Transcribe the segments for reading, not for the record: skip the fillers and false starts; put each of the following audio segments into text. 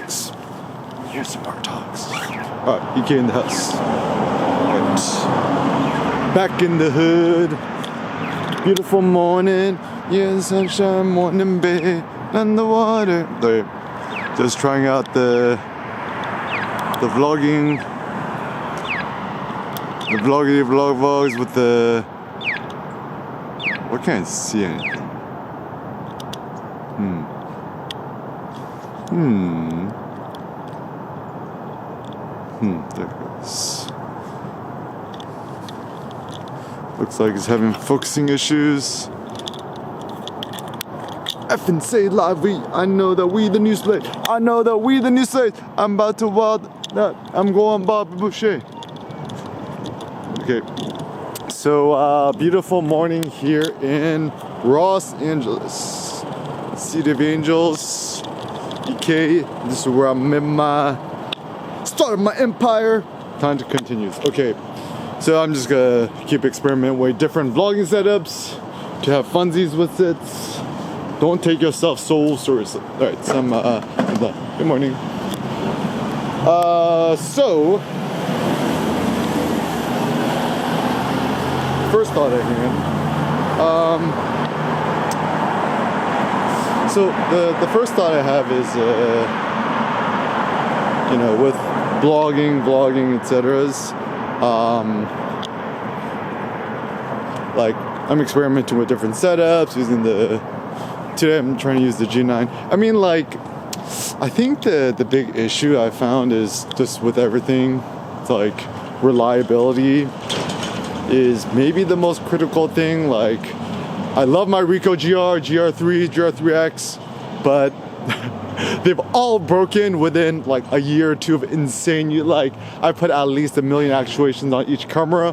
talks. Here's some more talks. Alright, EK in the house. Right. Back in the hood. Beautiful morning. Yeah, sunshine, morning, babe. And the water. Right. Just trying out the vlogging. The vlogs with the. What can't I see anything? There it goes. Looks like it's having focusing issues. Effing say live, I know that we the new slate. I know that we the new slate. I'm about to wild that. I'm going Bobby Boucher. Okay. So, beautiful morning here in Los Angeles. City of Angels. EK. This is where I'm in my start of my empire. Time to continues. Okay. So I'm just gonna keep experimenting with different vlogging setups to have funsies with it. Don't take yourself so seriously. Alright, good morning. So first thought I had. So the first thought I have is with vlogging, etc. Like I'm experimenting with different setups using today I'm trying to use the G9. I mean, like, I think the big issue I found is just with everything, it's like reliability is maybe the most critical thing. Like, I love my Ricoh GR, GR3, GR3X, but they've all broken within like a year or two of insane. I put at least 1 million actuations on each camera.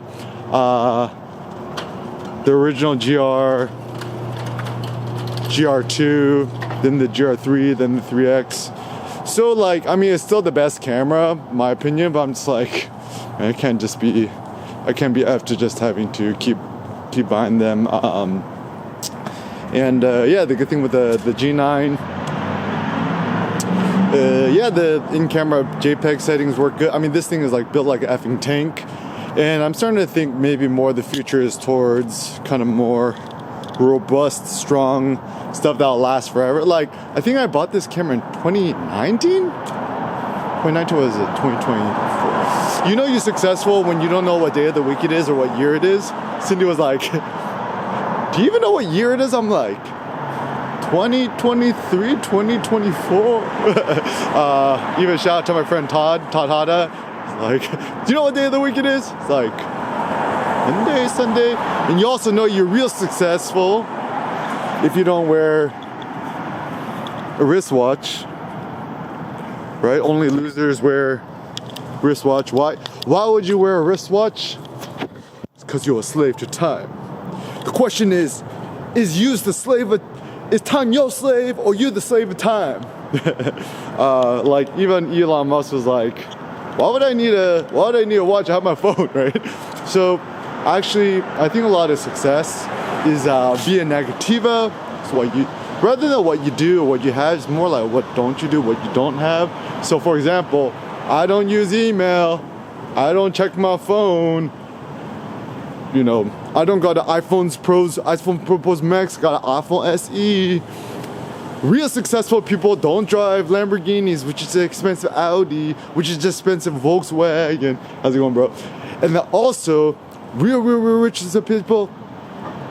The original GR2, then the GR3, then the 3X. So like, I mean, it's still the best camera, my opinion, but I'm just like, I can't be after just having to keep buying them. The good thing with the G9, the in-camera JPEG settings work good. I mean, this thing is like built like an effing tank. And I'm starting to think maybe more the future is towards kind of more robust, strong stuff that'll last forever. Like, I think I bought this camera in 2019? 2019 was it? 2024. You know you're successful when you don't know what day of the week it is or what year it is. Cindy was like, do you even know what year it is? I'm like, 2023, 2024. Even shout out to my friend Todd Hada. Like, do you know what day of the week it is? It's like Sunday. And you also know you're real successful if you don't wear a wristwatch, right? Only losers wear wristwatch. Why would you wear a wristwatch? It's because you're a slave to time. The question is time your slave or you the slave of time? Like even Elon Musk was like, why would I need a watch? I have my phone, right? So actually, I think a lot of success is via negativa. So rather than what you do or what you have, it's more like what don't you do, what you don't have. So for example, I don't use email. I don't check my phone. I don't got an iPhone Pro Max, got an iPhone SE. Real successful people don't drive Lamborghinis, which is an expensive Audi, which is just expensive Volkswagen. How's it going, bro? And then also, real rich people,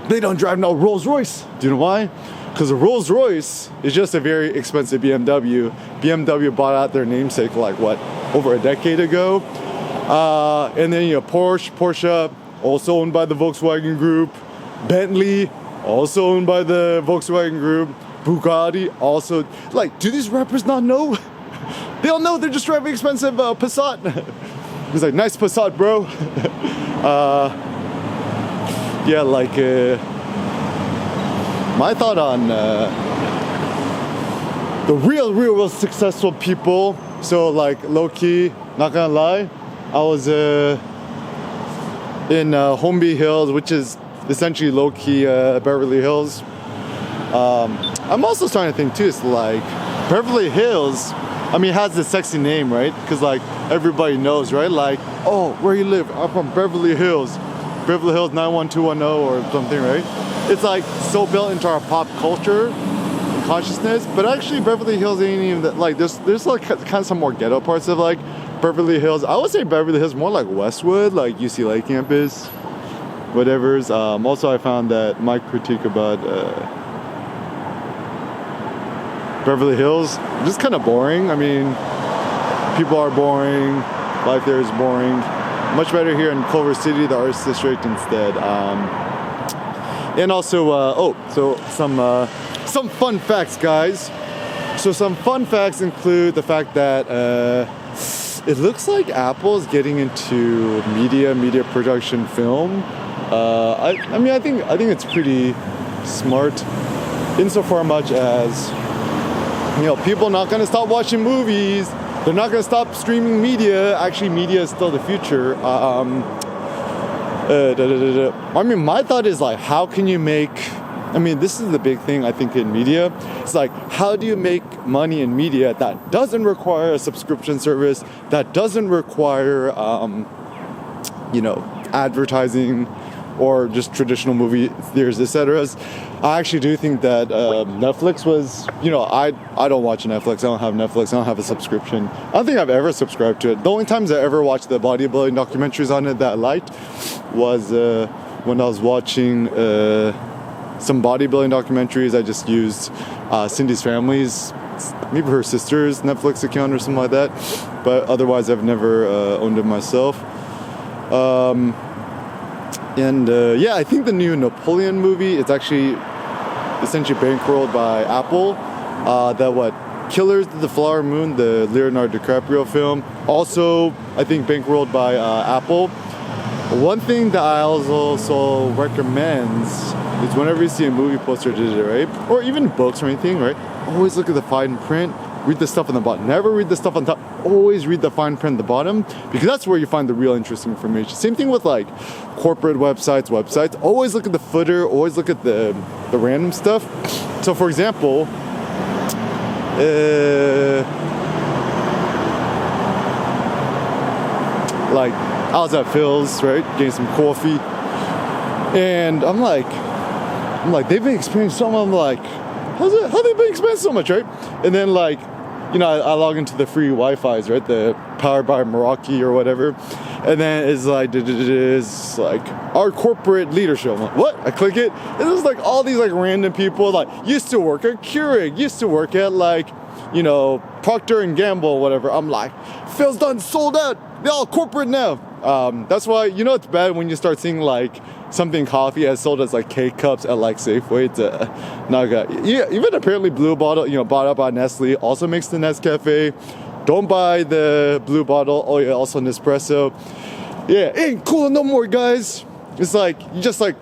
they don't drive no Rolls Royce. Do you know why? Because a Rolls Royce is just a very expensive BMW. BMW bought out their namesake over a decade ago. And then Porsche, also owned by the Volkswagen Group. Bentley, also owned by the Volkswagen Group. Bugatti, also. Like, do these rappers not know? They don't know, they're just driving expensive Passat. He's like, nice Passat, bro. My thought on the real successful people. So like low-key, not gonna lie, I was in Holmby Hills, which is essentially low-key Beverly Hills. I'm also starting to think too, it's like Beverly Hills, I mean, it has this sexy name, right? Because like everybody knows, right? Like, oh, where you live? I'm from Beverly Hills. Beverly Hills 91210 or something, right? It's like so built into our pop culture and consciousness, but actually Beverly Hills ain't even that, like there's like kind of some more ghetto parts of like Beverly Hills. I would say Beverly Hills more like Westwood, like UCLA campus, whatever's. Also, I found that my critique about Beverly Hills just kind of boring. I mean, people are boring. Life there is boring. Much better here in Culver City, the Arts District instead. And also, so some fun facts, guys. So some fun facts include the fact that it looks like Apple is getting into media production, film. I mean, I think it's pretty smart, insofar much as, you know, people are not going to stop watching movies. They're not going to stop streaming media. Actually, media is still the future. I mean, my thought is like, how can you make... I mean, this is the big thing, I think, in media. It's like, how do you make money in media that doesn't require a subscription service, that doesn't require, you know, advertising, or just traditional movie theaters, etc. I actually do think that Netflix was, you know, I don't watch Netflix. I don't have Netflix. I don't have a subscription. I don't think I've ever subscribed to it. The only times I ever watched the bodybuilding documentaries on it that I liked was when I was watching some bodybuilding documentaries. I just used Cindy's family's, maybe her sister's Netflix account or something like that. But otherwise, I've never owned it myself. Yeah, I think the new Napoleon movie, it's actually essentially bankrolled by Apple. Killers of the Flower Moon, the Leonardo DiCaprio film, also I think bankrolled by Apple. One thing that I also recommend is whenever you see a movie poster, right, or even books or anything, right, always look at the fine print. Read the stuff on the bottom. Never read the stuff on top. Always read the fine print at the bottom, because that's where you find the real interesting information. Same thing with like corporate websites. Always look at the footer. Always look at the random stuff. So for example, like I was at Phil's, right, getting some coffee, and I'm like, they've been experiencing something. I'm like, how they been experiencing so much, right? And then like, you know, I log into the free Wi-Fi's, right? The powered by Meraki or whatever. And then it's like our corporate leadership. I'm like, what? I click it. And there's like all these like random people like used to work at Keurig, used to work at like, you know, Procter and Gamble or whatever. I'm like, Phil's done sold out. They're all corporate now. That's why, you know, it's bad when you start seeing like something coffee as sold as like K-cups at like Safeway. It's not good. Yeah, even apparently Blue Bottle, you know, bought up by Nestle, also makes the Nescafe. Don't buy the Blue Bottle. Oh yeah, also Nespresso. Yeah, ain't cool no more, guys. It's like, you just like,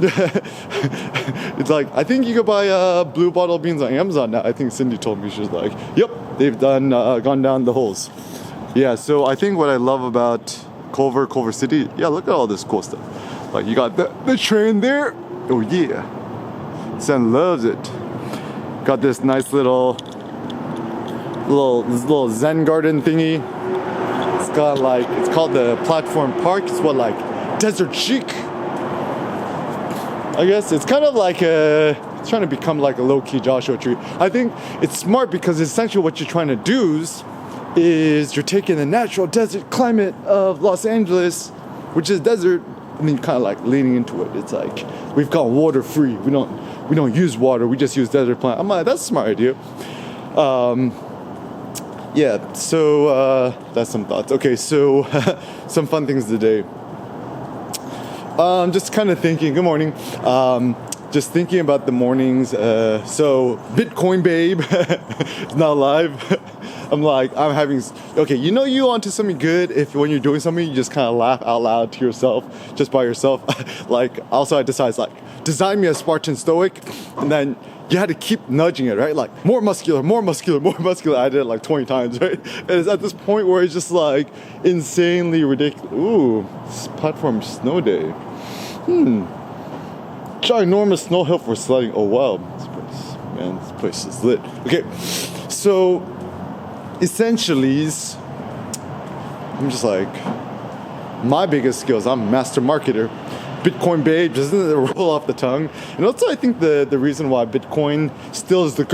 it's like, I think you could buy Blue Bottle beans on Amazon now. I think Cindy told me, she's like, yep, they've gone down the holes. Yeah, so I think what I love about Culver City, yeah, look at all this cool stuff. Like you got the train there. Oh yeah, Son loves it. Got this nice little Zen garden thingy. It's got like, it's called the Platform Park. It's what, like desert chic, I guess. It's kind of like it's trying to become like a low-key Joshua Tree. I think it's smart because essentially what you're trying to do is you're taking the natural desert climate of Los Angeles, which is desert, and then you're kind of like leaning into it. It's like, we've got water free. We don't use water. We just use desert plant. I'm like, that's a smart idea. Yeah, so that's some thoughts. Okay, so some fun things today. Just kind of thinking, good morning. Just thinking about the mornings. So Bitcoin Babe is not live. I'm having, okay, you know you onto something good if when you're doing something, you just kind of laugh out loud to yourself, just by yourself. Like, also I decided, like, design me a Spartan Stoic, and then you had to keep nudging it, right? Like, more muscular. I did it like 20 times, right? And it's at this point where it's just like insanely ridiculous. Ooh, this platform snow day. Ginormous snow hill for sledding. Oh wow, this place is lit. Okay, So essentially, I'm just like, my biggest skills, I'm a master marketer. Bitcoin babe, doesn't it roll off the tongue? And also I think the reason why Bitcoin still is the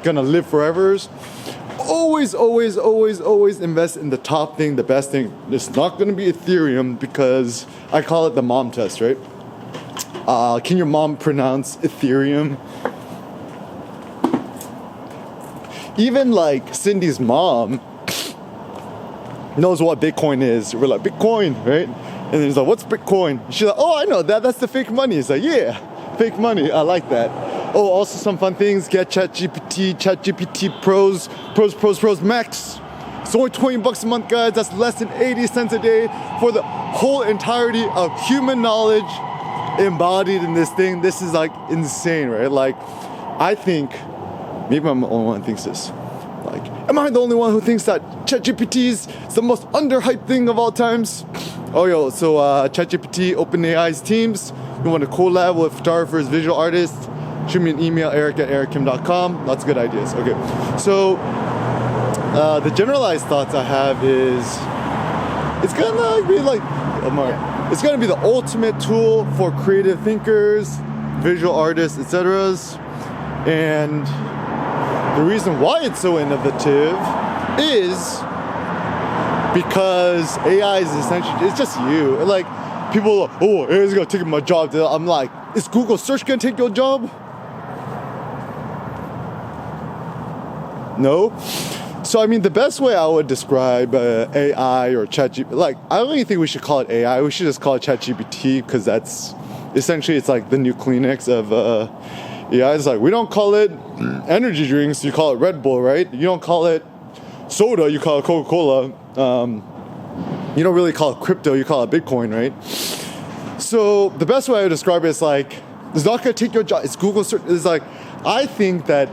gonna live forever is always invest in the top thing, the best thing. It's not gonna be Ethereum because I call it the mom test, right? Can your mom pronounce Ethereum? Even like Cindy's mom knows what Bitcoin is. We're like, Bitcoin, right? And then he's like, what's Bitcoin? She's like, oh, I know that. That's the fake money. He's like, yeah, fake money. I like that. Oh, also some fun things. Get ChatGPT Pros Max. It's only $20 a month, guys. That's less than 80 cents a day for the whole entirety of human knowledge embodied in this thing. This is like insane, right? Like, I think, maybe I'm the only one who thinks this. Like, am I the only one who thinks that ChatGPT is the most underhyped thing of all times? Oh, yo, so ChatGPT, OpenAI's teams, you want to collab with photographers, visual artists, shoot me an email, eric@erickim.com. Lots of good ideas. Okay, so the generalized thoughts I have is it's gonna be like, it's gonna be the ultimate tool for creative thinkers, visual artists, etc. And the reason why it's so innovative is because AI is essentially, it's just you. Like, people are like, oh, AI's gonna take my job. I'm like, is Google search gonna take your job? No. So, I mean, the best way I would describe AI or ChatGPT, like, I don't even think we should call it AI. We should just call it ChatGPT because that's, essentially, it's like the new Kleenex of AI. It's like, we don't call it energy drinks, you call it Red Bull, right? You don't call it soda, you call it Coca-Cola. You don't really call it crypto, you call it Bitcoin, right? So the best way I would describe it is like, it's not gonna take your job. It's Google search. It's like, I think that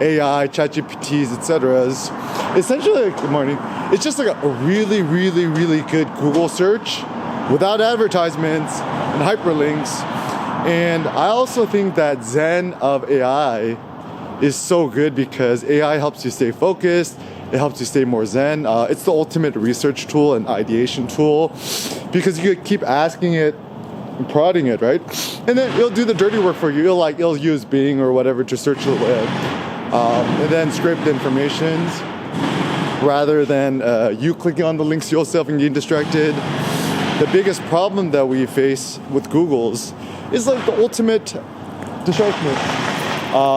AI, ChatGPTs, etc. is essentially, good morning, it's just like a really good Google search without advertisements and hyperlinks. And I also think that Zen of AI is so good because AI helps you stay focused. It helps you stay more zen. It's the ultimate research tool and ideation tool because you could keep asking it and prodding it, right? And then it'll do the dirty work for you. It'll use Bing or whatever to search the web and then scrape the information rather than you clicking on the links yourself and getting distracted. The biggest problem that we face with Google's is like the ultimate distraction.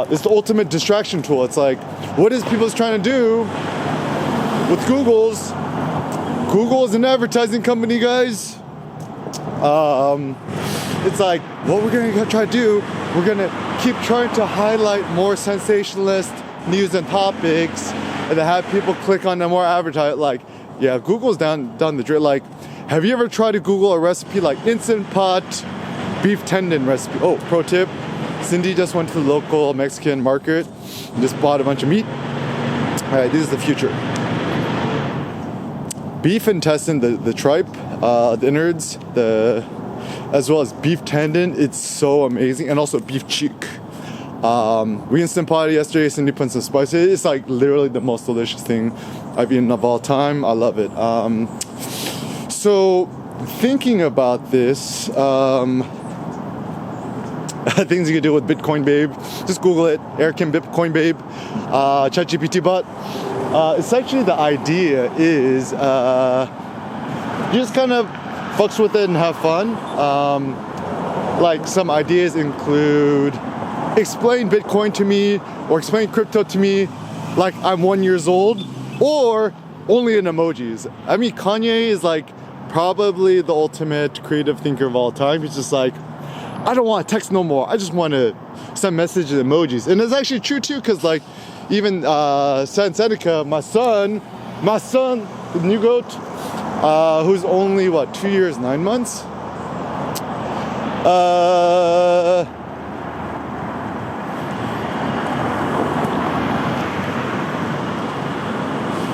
It's the ultimate distraction tool. It's like, what is people trying to do with Google's? Google is an advertising company, guys. It's like, what we're gonna try to do, we're gonna keep trying to highlight more sensationalist news and topics and then have people click on them more advertise. Like, yeah, Google's down the drain. Like, have you ever tried to Google a recipe like Instant Pot beef tendon recipe? Oh, pro tip. Cindy just went to the local Mexican market and just bought a bunch of meat. All right, this is the future. Beef intestine, the tripe, the innards, as well as beef tendon, it's so amazing. And also beef cheek. We Instant Pot yesterday, Cindy put some spice. It's like literally the most delicious thing I've eaten of all time. I love it. So thinking about this, things you can do with Bitcoin Babe, just Google it, Erikim Bitcoin Babe, ChatGPT bot. Essentially the idea is you just kind of fucks with it and have fun. Like some ideas include explain Bitcoin to me or explain crypto to me like I'm 1 year old or only in emojis. I mean, Kanye is like probably the ultimate creative thinker of all time. He's just like, I don't want to text no more. I just want to send messages and emojis. And it's actually true too, because like even San Seneca, my son, the new goat, who's only 2 years, 9 months.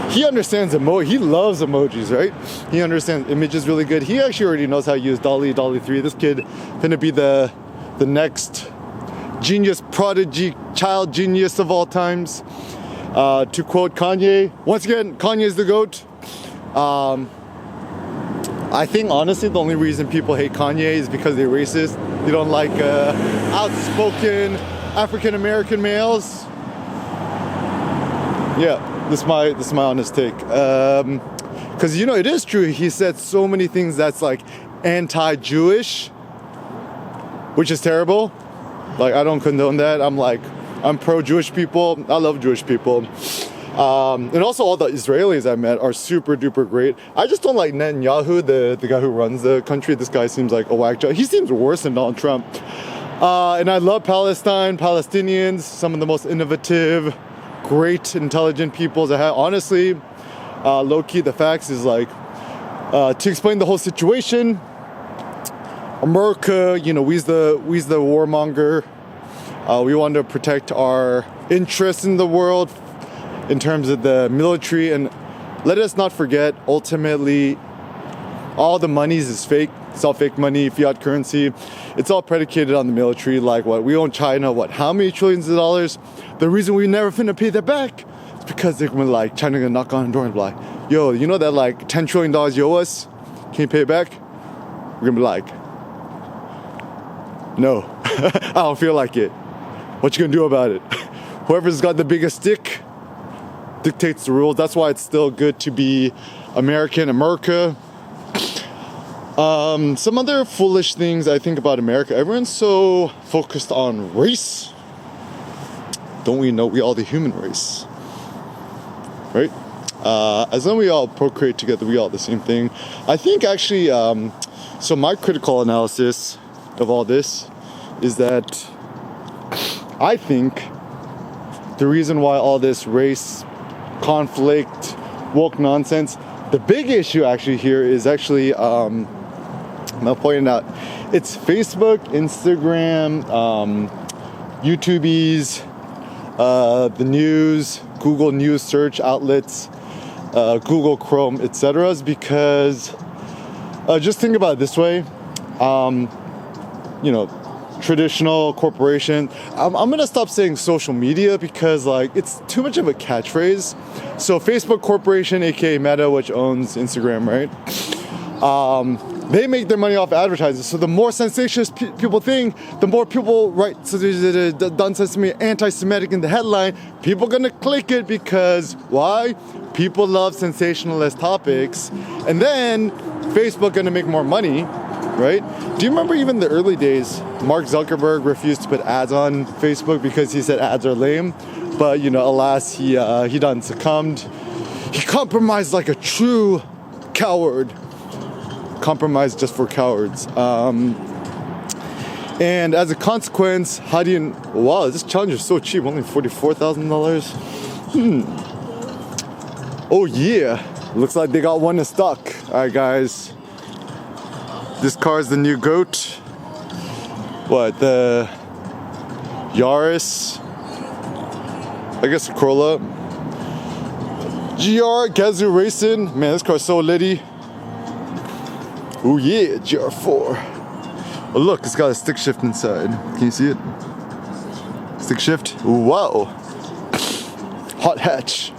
He understands he loves emojis, right? He understands images really good. He actually already knows how to use DALL-E 3. This kid finna be the next genius, prodigy, child genius of all times. To quote Kanye, once again, Kanye is the GOAT. I think honestly the only reason people hate Kanye is because they're racist. They don't like outspoken African American males. Yeah, this is my honest take. Because you know it is true. He said so many things that's like anti-Jewish, which is terrible. Like I don't condone that. I'm pro-Jewish people. I love Jewish people. And also all the Israelis I met are super duper great. I just don't like Netanyahu, the guy who runs the country. This guy seems like a whack job. He seems worse than Donald Trump. And I love Palestine, Palestinians, some of the most innovative, great, intelligent peoples I have. Honestly, low-key, the facts is like, to explain the whole situation, America, you know, we's the warmonger. We want to protect our interests in the world in terms of the military, and let us not forget, ultimately, all the monies is fake. It's all fake money, fiat currency. It's all predicated on the military. Like what? We own China, how many trillions of dollars? The reason we never finna pay that back is because they're gonna like, China gonna knock on the door and be like, yo, you know that like $10 trillion you owe us? Can you pay it back? We're gonna be like, no, I don't feel like it. What you gonna do about it? Whoever's got the biggest stick dictates the rules. That's why it's still good to be America. Some other foolish things I think about America. Everyone's so focused on race. Don't we know we all the human race? Right? As long as we all procreate together, we all the same thing. I think actually, so my critical analysis of all this is that I think the reason why all this race conflict, woke nonsense, the big issue actually here is actually, I'm pointing out, it's Facebook, Instagram, YouTubies, the news, Google News search outlets, Google Chrome, etc. Because just think about it this way, you know, traditional corporation. I'm gonna stop saying social media because like it's too much of a catchphrase. So Facebook Corporation, aka Meta, which owns Instagram, right? They make their money off advertising. So the more sensationalist people think, the more people write done something anti-Semitic in the headline. People gonna click it because why? People love sensationalist topics, and then Facebook gonna make more money. Right? Do you remember even the early days, Mark Zuckerberg refused to put ads on Facebook because he said ads are lame, but you know, alas, he done succumbed. He compromised like a true coward. Compromised just for cowards. And as a consequence, wow, this challenger is so cheap, only $44,000. Oh yeah, looks like they got one in stock. All right, guys. This car is the new GOAT. What, the Yaris? I guess a Corolla. GR Gazoo Racing. Man, this car's so litty. Oh yeah, GR4. Oh look, it's got a stick shift inside. Can you see it? Stick shift. Wow. Hot hatch.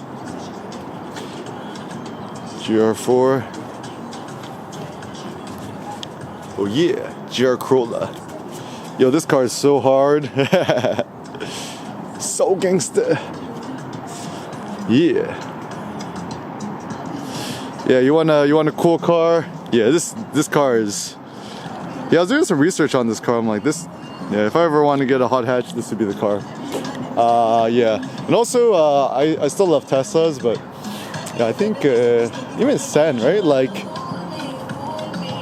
GR4. Oh yeah, GR Corolla. Yo, this car is so hard. So gangster. Yeah. Yeah, you want a cool car? Yeah, this car is. Yeah, I was doing some research on this car. I'm like, yeah, if I ever want to get a hot hatch, this would be the car. Yeah, and also I still love Teslas, but yeah, I think even Sen, right? Like,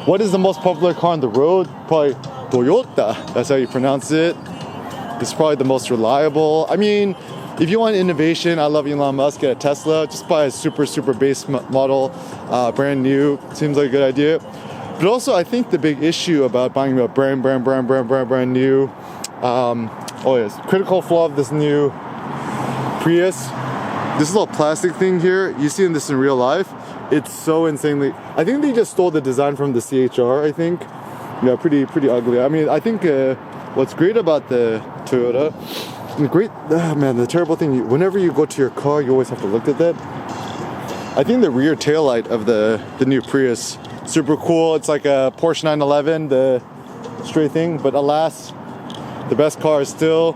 what is the most popular car on the road? Probably Toyota. That's how you pronounce it. It's probably the most reliable. I mean, if you want innovation, I love Elon Musk. Get a Tesla. Just buy a super base model, brand new. Seems like a good idea. But also, I think the big issue about buying a brand new. Oh yes, critical flaw of this new Prius. This little plastic thing here. You see this in real life. It's so insanely. I think they just stole the design from the CHR. I think. Yeah, pretty ugly. I mean, I think what's great about the Toyota Man, the terrible thing, whenever you go to your car, you always have to look at that. I think the rear taillight of the new Prius, super cool. It's like a Porsche 911, the straight thing, but alas, the best car is still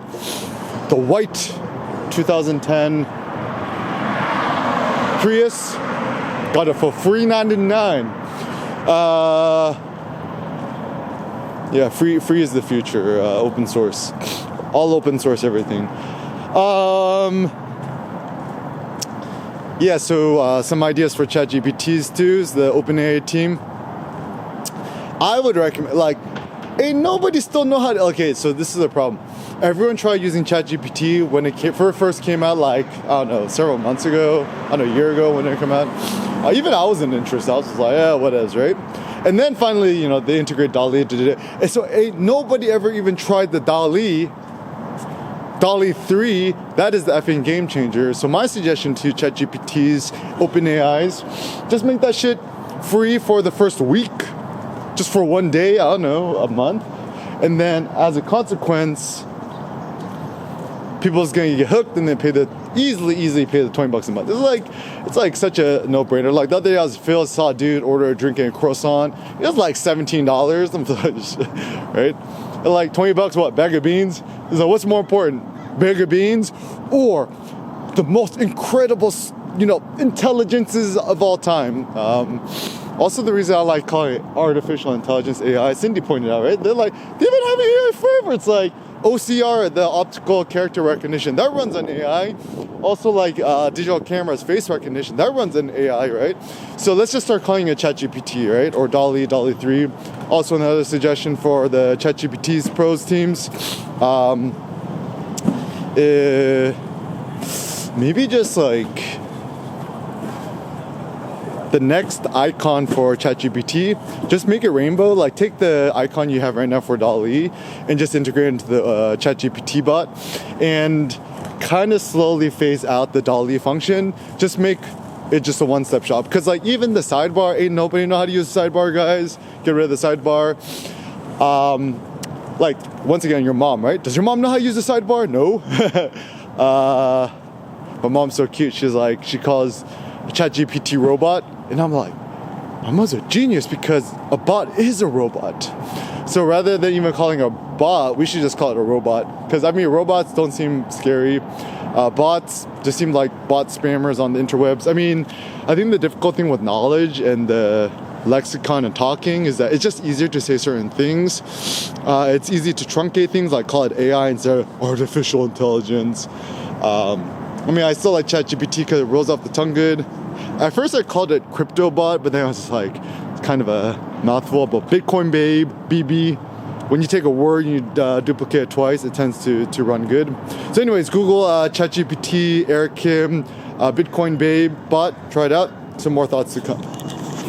the white 2010 Prius. Got it for $399. Yeah, free is the future. Open source, all open source, everything. Yeah, so some ideas for ChatGPT's too. The OpenAI team. I would recommend, like, ain't nobody still know how to. Okay, so this is the problem. Everyone tried using ChatGPT when it first came out, like, I don't know, several months ago, I don't know, a year ago when it came out. Even I wasn't interested. I was just like, yeah, what is, right? And then finally, they integrate DALL-E into it. And so ain't nobody ever even tried the DALL-E 3. That is the effing game changer. So my suggestion to ChatGPT's, OpenAI's, just make that shit free for the first week. Just for one day, I don't know, a month. And then as a consequence, people's gonna get hooked and then easily pay the $20 a month. It's like such a no-brainer. Like the other day I saw a dude order a drink and a croissant. It was like $17. I'm like, right? And like $20, what, bag of beans? It's like, what's more important, bag of beans or the most incredible, intelligences of all time? Also, the reason I like calling it artificial intelligence, AI, Cindy pointed out, right? They even have AI forever. It's like OCR, the optical character recognition, that runs on AI. Also, like digital cameras, face recognition, that runs on AI, right? So let's just start calling it ChatGPT, right? Or DALL-E 3. Also, another suggestion for the ChatGPT's pros teams. Maybe just like the next icon for ChatGPT, just make it rainbow. Like take the icon you have right now for DALL-E and just integrate it into the ChatGPT bot and kind of slowly phase out the DALL-E function. Just make it just a one-step shop. Because like even the sidebar, ain't nobody know how to use the sidebar, guys. Get rid of the sidebar. Like once again, your mom, right? Does your mom know how to use the sidebar? No. My mom's so cute. She calls ChatGPT robot, and I'm like, my mom's a genius because a bot is a robot. So rather than even calling a bot, we should just call it a robot. Because robots don't seem scary. Bots just seem like bot spammers on the interwebs. I think the difficult thing with knowledge and the lexicon and talking is that it's just easier to say certain things. It's easy to truncate things, like call it AI instead of artificial intelligence. I still like ChatGPT because it rolls off the tongue good. At first I called it CryptoBot, but then I was just like, it's kind of a mouthful. But Bitcoin Babe, BB, when you take a word and you duplicate it twice, it tends to run good. So anyways, Google ChatGPT, Eric Kim, Bitcoin Babe bot, try it out. Some more thoughts to come.